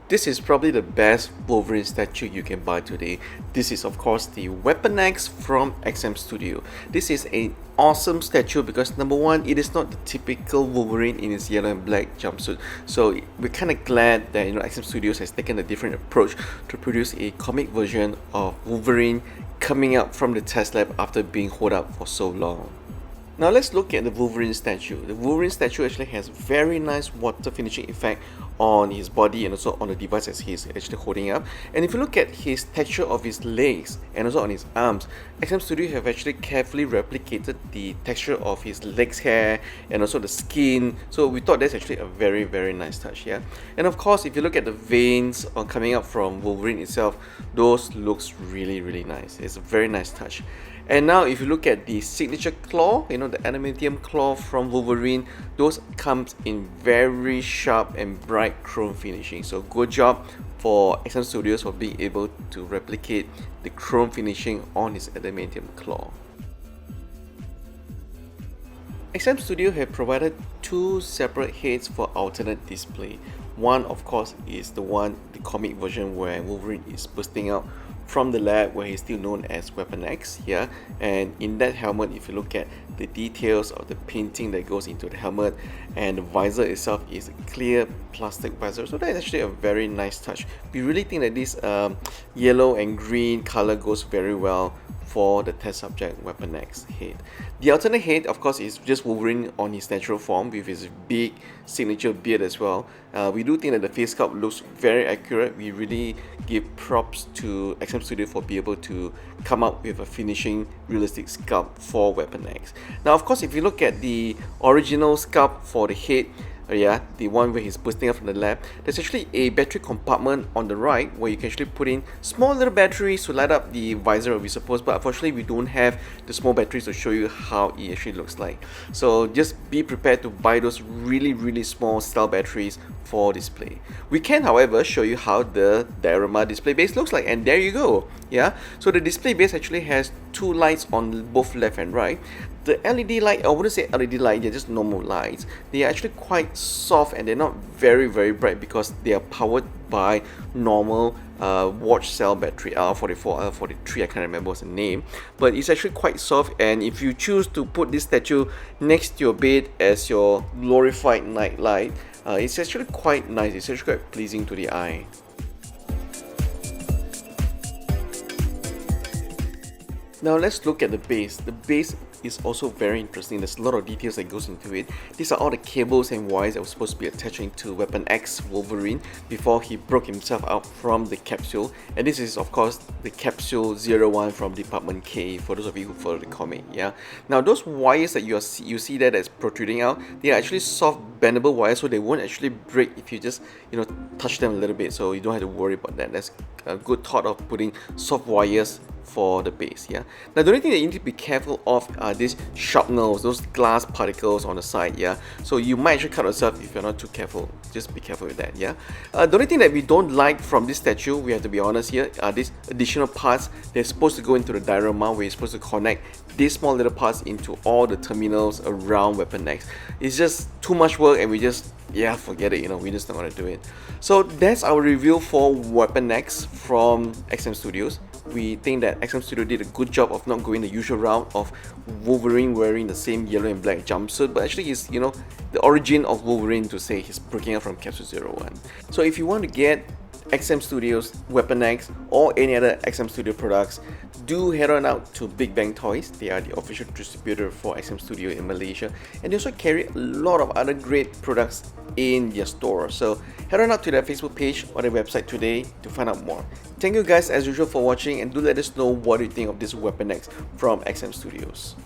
This is probably the best Wolverine statue you can buy today. This is of course the Weapon X from XM Studio. This is an awesome statue because number one, it is not the typical Wolverine in his yellow and black jumpsuit. So we're kind of glad that XM Studios has taken a different approach to produce a comic version of Wolverine coming out from the test lab after being holed up for so long. Now let's look at the Wolverine statue. The Wolverine statue actually has very nice water finishing effect on his body and also on the device as he's actually holding up. And if you look at his texture of his legs and also on his arms, XM Studio have actually carefully replicated the texture of his legs hair and also the skin. So we thought that's actually a very nice touch, yeah. And of course, if you look at the veins coming up from Wolverine itself, those looks really nice. It's a very nice touch. And now if you look at the signature claw, the adamantium claw from Wolverine, those comes in very sharp and bright chrome finishing. So good job for XM Studios for being able to replicate the chrome finishing on his adamantium claw. XM Studio have provided two separate heads for alternate display. One of course is the comic version where Wolverine is bursting out from the lab where he's still known as Weapon X, yeah. And in that helmet, if you look at the details of the painting that goes into the helmet, and the visor itself is a clear plastic visor, so that's actually a very nice touch. We really think that this yellow and green color goes very well for the test subject Weapon X head. The alternate head of course is just Wolverine on his natural form with his big signature beard as well. We do think that the face sculpt looks very accurate. We really give props to XM Studio for being able to come up with a finishing realistic sculpt for Weapon X. Now of course if you look at the original sculpt for the head, the one where he's bursting out from the lab, there's actually a battery compartment on the right where you can actually put in small little batteries to light up the visor, we suppose, but unfortunately we don't have the small batteries to show you how it actually looks like. So just be prepared to buy those really small style batteries for display. We can however show you how the diorama display base looks like, and there you go. So the display base actually has two lights on both left and right. The LED light, I wouldn't say LED light, they're just normal lights. They are actually quite soft and they're not very bright because they are powered by normal watch cell battery, R44, R43, I can't remember what's the name, but it's actually quite soft. And if you choose to put this statue next to your bed as your glorified night light, it's actually quite nice. It's actually quite pleasing to the eye. Now let's look at the base. The base is also very interesting. There's a lot of details that goes into it. These are all the cables and wires that were supposed to be attaching to Weapon X Wolverine before he broke himself out from the capsule. And this is of course the capsule 01 from Department K, for those of you who follow the comic, yeah. Now those wires that you see there that's protruding out, they are actually soft bendable wires, so they won't actually break if you just touch them a little bit, so you don't have to worry about that. That's a good thought of putting soft wires for the base, yeah. Now the only thing that you need to be careful of are these sharpnels, those glass particles on the side, yeah. So you might actually cut yourself if you're not too careful. Just be careful with that, yeah. The only thing that we don't like from this statue, we have to be honest here, are these additional parts. They're supposed to go into the diorama where you're supposed to connect these small little parts into all the terminals around Weapon X. It's just too much work and we just, forget it, we're just not gonna do it. So that's our review for Weapon X from XM Studios. We think that XM Studio did a good job of not going the usual route of Wolverine wearing the same yellow and black jumpsuit, but actually he's, the origin of Wolverine to say he's breaking out from Capsule 01. So if you want to get XM Studios Weapon X or any other XM Studio products, do head on out to Bang Toyz. They are the official distributor for XM Studio in Malaysia, and they also carry a lot of other great products in their store. So head on out to their Facebook page or their website today to find out more. Thank you guys as usual for watching, and do let us know what you think of this Weapon X from XM Studios.